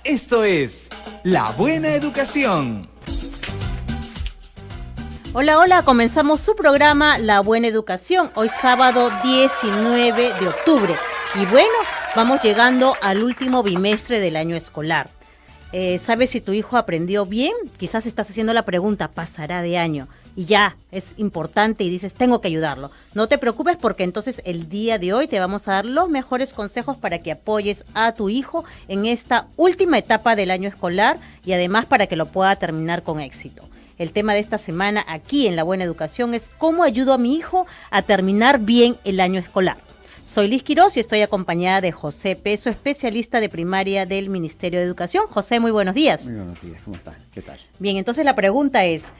Esto es La Buena Educación. Hola, hola, comenzamos su programa La Buena Educación, hoy sábado 19 de octubre. Y bueno, vamos llegando al último bimestre del año escolar. ¿Sabes si tu hijo aprendió bien? Quizás estás haciendo la pregunta, ¿pasará de año? Y ya, es importante y dices, tengo que ayudarlo. No te preocupes porque entonces el día de hoy te vamos a dar los mejores consejos para que apoyes a tu hijo en esta última etapa del año escolar y además para que lo pueda terminar con éxito. El tema de esta semana aquí en La Buena Educación es cómo ayudo a mi hijo a terminar bien el año escolar. Soy Liz Quiroz y estoy acompañada de José Peso, especialista de primaria del Ministerio de Educación. José, muy buenos días. Muy buenos días, ¿cómo está? ¿Qué tal? Bien, entonces la pregunta es,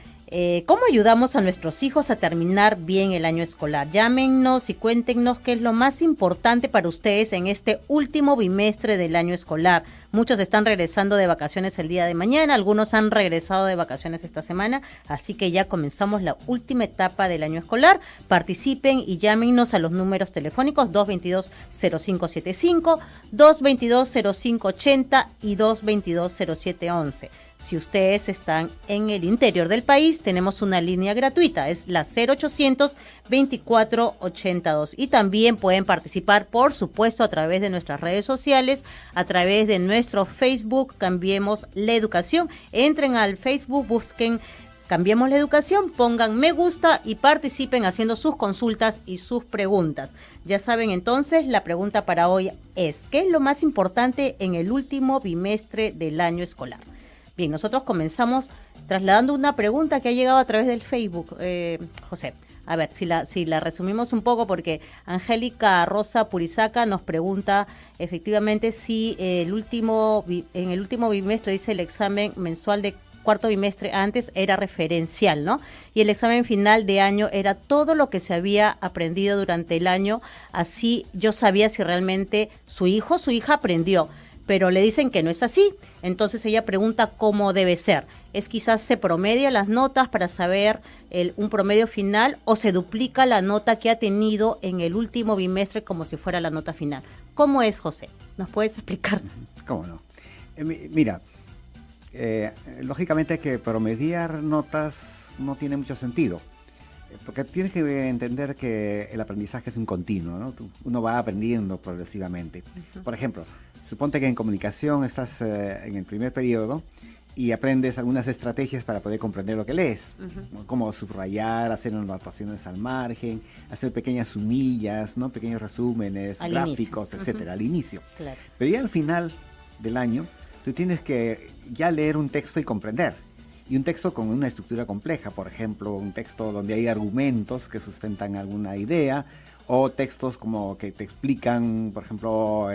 ¿cómo ayudamos a nuestros hijos a terminar bien el año escolar? Llámenos y cuéntenos qué es lo más importante para ustedes en este último bimestre del año escolar. Muchos están regresando de vacaciones el día de mañana, algunos han regresado de vacaciones esta semana, así que ya comenzamos la última etapa del año escolar. Participen y llámenos a los números telefónicos 222-0575, 222-0580 y 222-0711. Si ustedes están en el interior del país, tenemos una línea gratuita, es la 0800 2482. Y también pueden participar, por supuesto, a través de nuestras redes sociales, a través de nuestro Facebook, Cambiemos la Educación. Entren al Facebook, busquen Cambiemos la Educación, pongan me gusta y participen haciendo sus consultas y sus preguntas. Ya saben, entonces, la pregunta para hoy es, ¿qué es lo más importante en el último bimestre del año escolar? Bien, nosotros comenzamos trasladando una pregunta que ha llegado a través del Facebook, José. A ver, si la resumimos un poco, porque Angélica Rosa Purizaca nos pregunta efectivamente si en el último bimestre, dice, el examen mensual de cuarto bimestre antes era referencial, ¿no? Y el examen final de año era todo lo que se había aprendido durante el año, así yo sabía si realmente su hijo o su hija aprendió. Pero le dicen que no es así. Entonces ella pregunta cómo debe ser. ¿Es quizás se promedia las notas para saber un promedio final o se duplica la nota que ha tenido en el último bimestre como si fuera la nota final? ¿Cómo es, José? ¿Nos puedes explicar? ¿Cómo no? Mira, lógicamente que promediar notas no tiene mucho sentido. Porque tienes que entender que el aprendizaje es un continuo, ¿no? Uno va aprendiendo progresivamente. Uh-huh. Por ejemplo, suponte que en comunicación estás en el primer periodo y aprendes algunas estrategias para poder comprender lo que lees, uh-huh, como subrayar, hacer anotaciones al margen, hacer pequeñas sumillas, ¿no? Pequeños resúmenes, al gráficos, inicio, etcétera, uh-huh, al inicio. Claro. Pero ya al final del año, tú tienes que ya leer un texto y comprender. Y un texto con una estructura compleja, por ejemplo, un texto donde hay argumentos que sustentan alguna idea, o textos como que te explican, por ejemplo,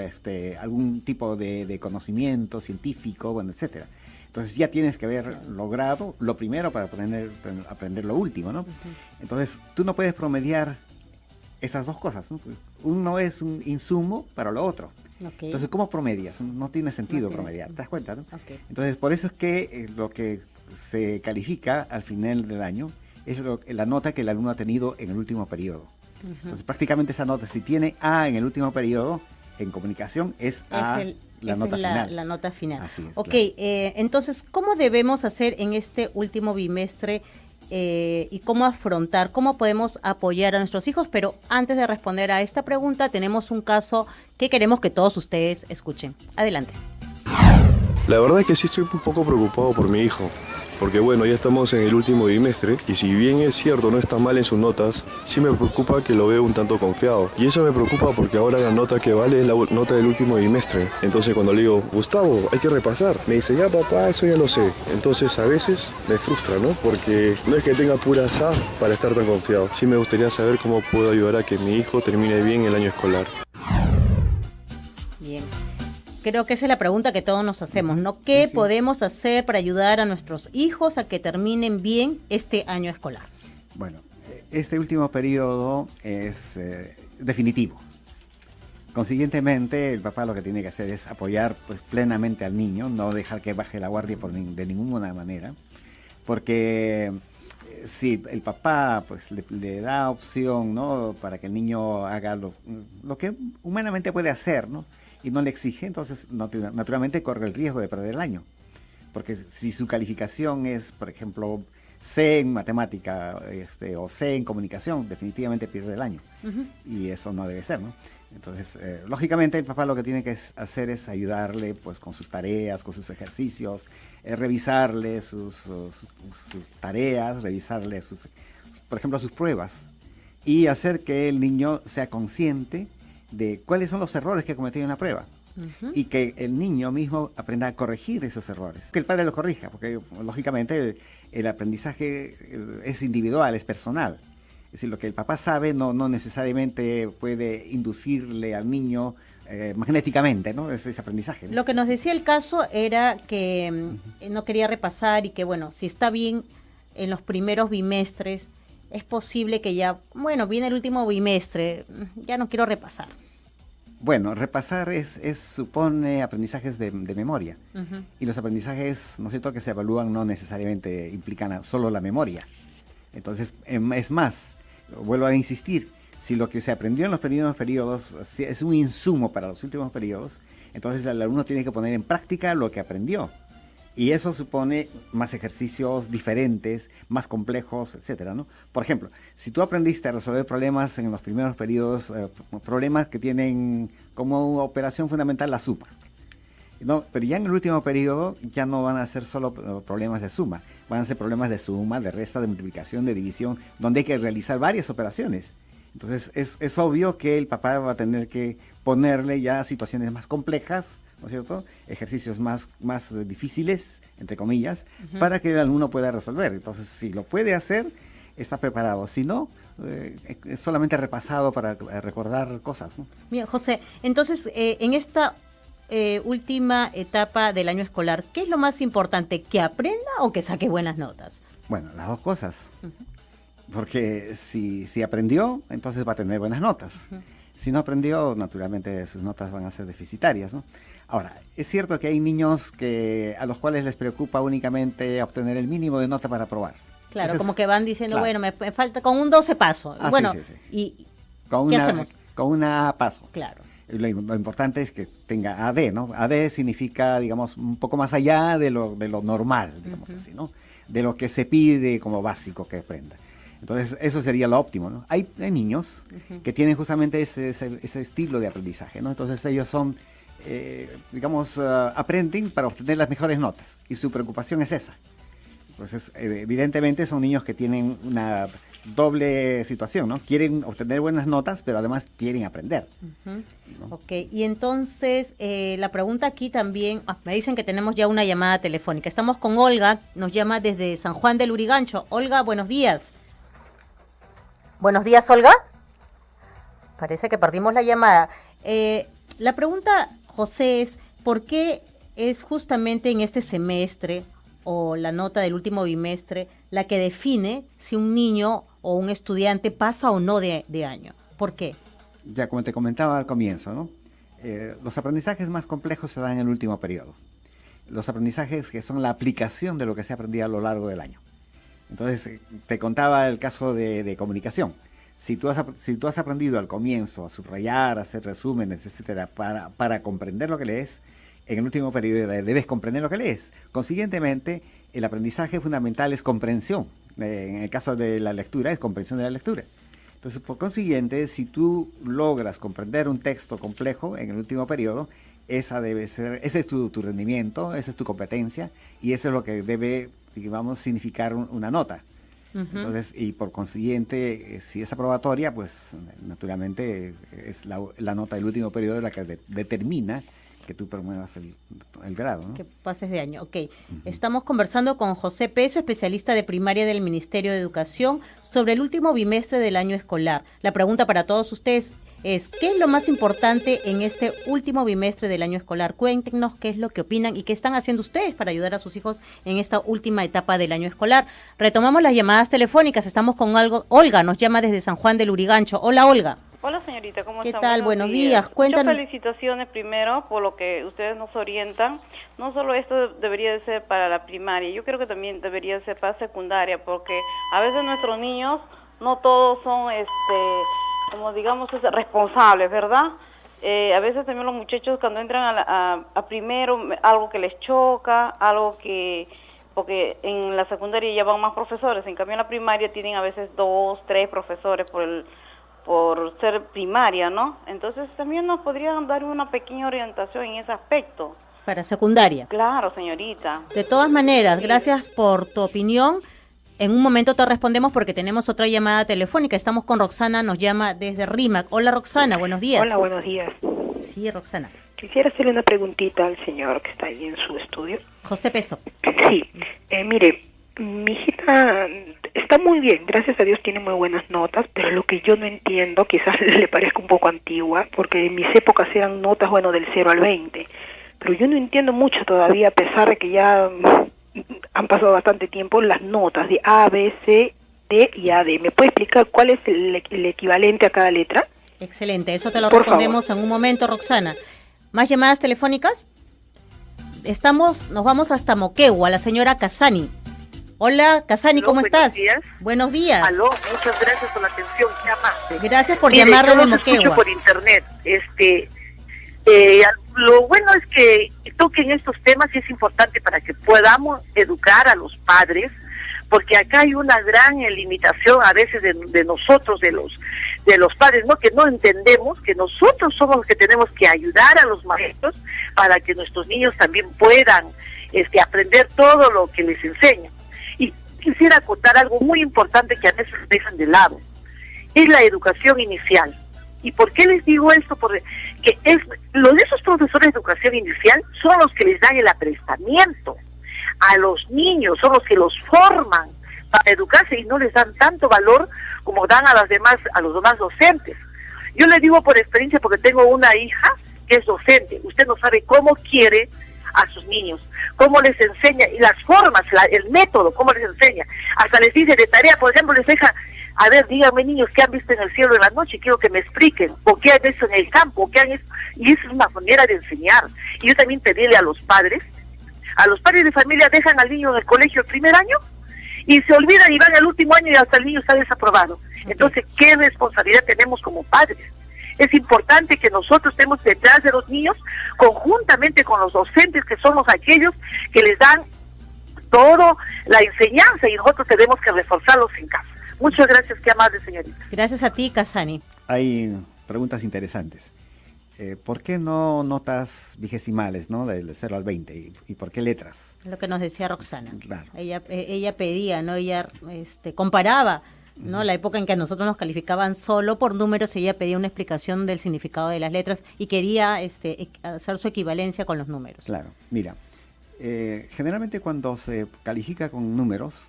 algún tipo de conocimiento científico, bueno, etcétera. Entonces ya tienes que haber logrado lo primero para aprender lo último, ¿no? Uh-huh. Entonces tú no puedes promediar esas dos cosas, ¿no? Uno es un insumo para lo otro. Okay. Entonces, ¿cómo promedias? No tiene sentido promediar, ¿te das cuenta, no? Okay. Entonces, por eso es que lo que se califica al final del año es la nota que el alumno ha tenido en el último periodo. Uh-huh. Entonces, prácticamente esa nota, si tiene A en el último periodo, en comunicación es A, la nota final. La nota final. Así es. Ok, claro. Entonces, ¿cómo debemos hacer en este último bimestre y cómo afrontar, cómo podemos apoyar a nuestros hijos? Pero antes de responder a esta pregunta, tenemos un caso que queremos que todos ustedes escuchen. Adelante. La verdad es que sí estoy un poco preocupado por mi hijo, porque bueno, ya estamos en el último bimestre y si bien es cierto no está mal en sus notas, sí me preocupa que lo veo un tanto confiado. Y eso me preocupa porque ahora la nota que vale es la nota del último bimestre. Entonces cuando le digo, Gustavo, hay que repasar, me dice, ya papá, eso ya lo sé. Entonces a veces me frustra, ¿no? Porque no es que tenga pura azar para estar tan confiado. Sí me gustaría saber cómo puedo ayudar a que mi hijo termine bien el año escolar. Bien. Creo que esa es la pregunta que todos nos hacemos, ¿no? ¿Qué podemos hacer para ayudar a nuestros hijos a que terminen bien este año escolar? Bueno, este último periodo es definitivo. Consiguientemente, el papá lo que tiene que hacer es apoyar pues plenamente al niño, no dejar que baje la guardia de ninguna manera, porque si el papá pues le da opción, ¿no?, para que el niño haga lo que humanamente puede hacer, ¿no?, y no le exige, entonces naturalmente corre el riesgo de perder el año. Porque si su calificación es, por ejemplo, C en matemática o C en comunicación, definitivamente pierde el año. Y eso no debe ser, ¿no? Entonces, lógicamente el papá lo que tiene que hacer es ayudarle pues con sus tareas, con sus ejercicios, revisarle sus tareas, revisarle por ejemplo, sus pruebas y hacer que el niño sea consciente de cuáles son los errores que ha cometido en la prueba. Y que el niño mismo aprenda a corregir esos errores. Que el padre lo corrija, porque lógicamente el aprendizaje es individual, es personal. Es decir, lo que el papá sabe no necesariamente puede inducirle al niño magnéticamente, ¿no? Ese aprendizaje, ¿no? Lo que nos decía el caso era que no quería repasar y que, bueno, si está bien en los primeros bimestres, es posible que ya, bueno, viene el último bimestre, ya no quiero repasar. Bueno, repasar supone aprendizajes de memoria. Y los aprendizajes, ¿no es cierto?, que se evalúan no necesariamente implican solo la memoria. Entonces, es más, vuelvo a insistir, si lo que se aprendió en los primeros periodos es un insumo para los últimos periodos, entonces el alumno tiene que poner en práctica lo que aprendió. Y eso supone más ejercicios diferentes, más complejos, etcétera, ¿no? Por ejemplo, si tú aprendiste a resolver problemas en los primeros periodos, problemas que tienen como operación fundamental la suma, ¿no? Pero ya en el último periodo ya no van a ser solo problemas de suma, van a ser problemas de suma, de resta, de multiplicación, de división, donde hay que realizar varias operaciones. Entonces es obvio que el papá va a tener que ponerle ya situaciones más complejas, ¿no es cierto?, ejercicios más difíciles, entre comillas, para que el alumno pueda resolver. Entonces, si lo puede hacer, está preparado. Si no, es solamente repasado para recordar cosas, ¿no? Bien, José, entonces, en esta última etapa del año escolar, ¿qué es lo más importante? ¿Que aprenda o que saque buenas notas? Bueno, las dos cosas. Porque si aprendió, entonces va a tener buenas notas. Si no aprendió, naturalmente sus notas van a ser deficitarias, ¿no? Ahora, es cierto que hay niños a los cuales les preocupa únicamente obtener el mínimo de nota para aprobar. Claro, Entonces, como que van diciendo, claro, bueno, me falta con un 12 paso. Bueno, sí, sí. ¿y con qué una, hacemos? Con una A paso. Claro. Lo importante es que tenga AD, ¿no? AD significa, digamos, un poco más allá de lo normal, digamos así, ¿no? De lo que se pide como básico que aprenda. Entonces, eso sería lo óptimo, ¿no? Hay niños que tienen justamente ese estilo de aprendizaje, ¿no? Entonces, ellos son, aprenden para obtener las mejores notas y su preocupación es esa. Entonces, evidentemente son niños que tienen una doble situación, ¿no? Quieren obtener buenas notas, pero además quieren aprender, ¿no? Ok, y entonces la pregunta aquí también, me dicen que tenemos ya una llamada telefónica. Estamos con Olga, nos llama desde San Juan del Lurigancho. Olga, buenos días. Buenos días, Olga. Parece que perdimos la llamada. La pregunta, José, es ¿por qué es justamente en este semestre o la nota del último bimestre la que define si un niño o un estudiante pasa o no de año? ¿Por qué? Ya como te comentaba al comienzo, ¿no? Los aprendizajes más complejos se dan en el último periodo. Los aprendizajes que son la aplicación de lo que se ha aprendido a lo largo del año. Entonces, te contaba el caso de comunicación. Si tú has aprendido al comienzo a subrayar, a hacer resúmenes, etcétera, para comprender lo que lees, en el último periodo debes comprender lo que lees. Consiguientemente, el aprendizaje fundamental es comprensión. En el caso de la lectura, es comprensión de la lectura. Entonces, por consiguiente, si tú logras comprender un texto complejo en el último periodo, ese es tu rendimiento, esa es tu competencia, y eso es lo que debe, digamos, significar una nota. Entonces, y por consiguiente, si es aprobatoria, pues naturalmente es la nota del último periodo la que determina que tú promuevas el grado, ¿no? Que pases de año, ok. Estamos conversando con José Peso, especialista de primaria del Ministerio de Educación, sobre el último bimestre del año escolar. La pregunta para todos ustedes es, ¿qué es lo más importante en este último bimestre del año escolar? Cuéntenos qué es lo que opinan y qué están haciendo ustedes para ayudar a sus hijos en esta última etapa del año escolar. Retomamos las llamadas telefónicas. Estamos con Olga, nos llama desde San Juan del Lurigancho. Hola, Olga. Hola, señorita, ¿cómo ¿Qué está? tal? Buenos días. Cuéntanos. Muchas felicitaciones primero por lo que ustedes nos orientan. No solo esto debería de ser para la primaria, yo creo que también debería ser para secundaria, porque a veces nuestros niños no todos son, como digamos, responsables, ¿verdad? a veces también los muchachos cuando entran a primero, algo que les choca, algo que... Porque en la secundaria ya van más profesores, en cambio en la primaria tienen a veces 2, 3 profesores por ser primaria, ¿no? Entonces también nos podrían dar una pequeña orientación en ese aspecto. Para secundaria. Claro, señorita. De todas maneras, gracias por tu opinión. En un momento te respondemos porque tenemos otra llamada telefónica. Estamos con Roxana, nos llama desde RIMAC. Hola Roxana, buenos días. Hola, buenos días. Sí, Roxana. Quisiera hacerle una preguntita al señor que está ahí en su estudio. José Peso. Sí, mire, mi hijita está muy bien, gracias a Dios tiene muy buenas notas, pero lo que yo no entiendo, quizás le parezca un poco antigua, porque en mis épocas eran notas, bueno, del 0 al 20, pero yo no entiendo mucho todavía, a pesar de que ya han pasado bastante tiempo, las notas de A, B, C, D y AD. ¿Me puede explicar cuál es el equivalente a cada letra? Excelente, eso te lo Por respondemos favor. en un momento, Roxana. ¿Más llamadas telefónicas? Nos vamos hasta Moquegua, la señora Casani. Hola, Casani, Aló, ¿cómo buenos estás? días. Buenos días. Aló, muchas gracias por la atención, qué amable. Gracias por Mire, llamar yo desde los escucho Moquegua. por internet. Lo bueno es que toquen estos temas y es importante para que podamos educar a los padres, porque acá hay una gran limitación a veces de nosotros, de los padres, ¿no? Que no entendemos que nosotros somos los que tenemos que ayudar a los maestros para que nuestros niños también puedan aprender todo lo que les enseñan. Y quisiera acotar algo muy importante que a veces dejan de lado, es la educación inicial. ¿Y por qué les digo esto? Porque esos profesores de educación inicial son los que les dan el aprestamiento a los niños, son los que los forman para educarse y no les dan tanto valor como dan a los demás docentes. Yo le digo por experiencia porque tengo una hija que es docente. Usted no sabe cómo quiere a sus niños, cómo les enseña y las formas, el método, cómo les enseña. Hasta les dice de tarea, por ejemplo, les deja, a ver, díganme niños, ¿qué han visto en el cielo en la noche? Quiero que me expliquen, o qué han visto en el campo, y esa es una manera de enseñar. Y yo también pedirle a los padres de familia, dejan al niño en el colegio el primer año, y se olvidan y van al último año y hasta el niño está desaprobado. Entonces, ¿qué responsabilidad tenemos como padres? Es importante que nosotros estemos detrás de los niños, conjuntamente con los docentes, que somos aquellos que les dan toda la enseñanza y nosotros tenemos que reforzarlos en casa. Muchas gracias, qué amable señorita. Gracias a ti, Casani. Hay preguntas interesantes. ¿Por qué no notas vigesimales, ¿no? Del 0 al 20? ¿Y por qué letras? Lo que nos decía Roxana. Claro. Ella pedía, ¿no? Ella comparaba, ¿no? La época en que a nosotros nos calificaban solo por números, ella pedía una explicación del significado de las letras y quería hacer su equivalencia con los números. Claro, mira, generalmente cuando se califica con números,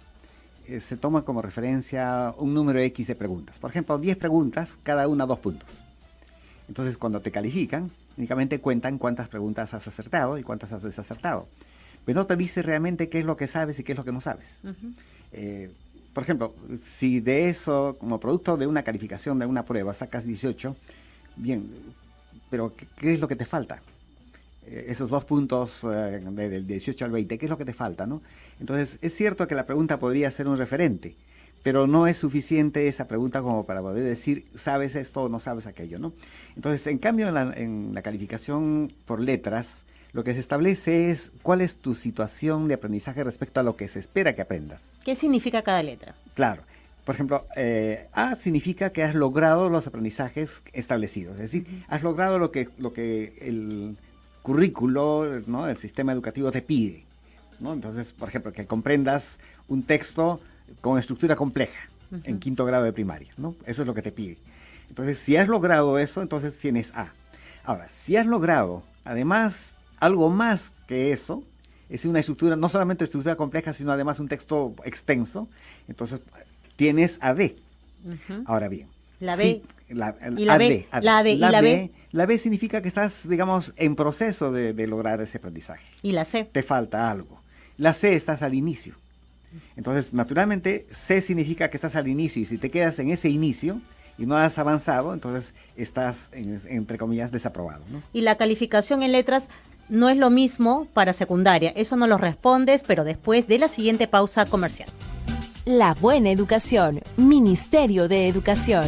se toma como referencia un número X de preguntas. Por ejemplo, 10 preguntas, cada una 2 puntos. Entonces, cuando te califican, únicamente cuentan cuántas preguntas has acertado y cuántas has desacertado. Pero no te dice realmente qué es lo que sabes y qué es lo que no sabes. Por ejemplo, si de eso, como producto de una calificación de una prueba, sacas 18, bien, pero ¿qué es lo que te falta? Esos 2 puntos del 18 al 20, ¿qué es lo que te falta, no? Entonces, es cierto que la pregunta podría ser un referente, pero no es suficiente esa pregunta como para poder decir, ¿sabes esto o no sabes aquello, no? Entonces, en cambio, en la calificación por letras, lo que se establece es cuál es tu situación de aprendizaje respecto a lo que se espera que aprendas. ¿Qué significa cada letra? Claro. Por ejemplo, A significa que has logrado los aprendizajes establecidos. Es decir, has logrado lo que el currículo, ¿no? El sistema educativo te pide, ¿no? Entonces, por ejemplo, que comprendas un texto con estructura compleja en 5º grado de primaria, ¿no? Eso es lo que te pide. Entonces, si has logrado eso, entonces tienes A. Ahora, si has logrado, además, algo más que eso, es una estructura, no solamente estructura compleja, sino además un texto extenso, entonces tienes AD. Ahora bien, La B. sí, la B significa que estás, digamos, en proceso de lograr ese aprendizaje. ¿Y la C? Te falta algo. La C estás al inicio. Entonces, naturalmente, C significa que estás al inicio, y si te quedas en ese inicio y no has avanzado, entonces estás, entre comillas, desaprobado, ¿no? Y la calificación en letras no es lo mismo para secundaria. Eso no lo respondes, pero después de la siguiente pausa comercial. La buena educación, Ministerio de Educación.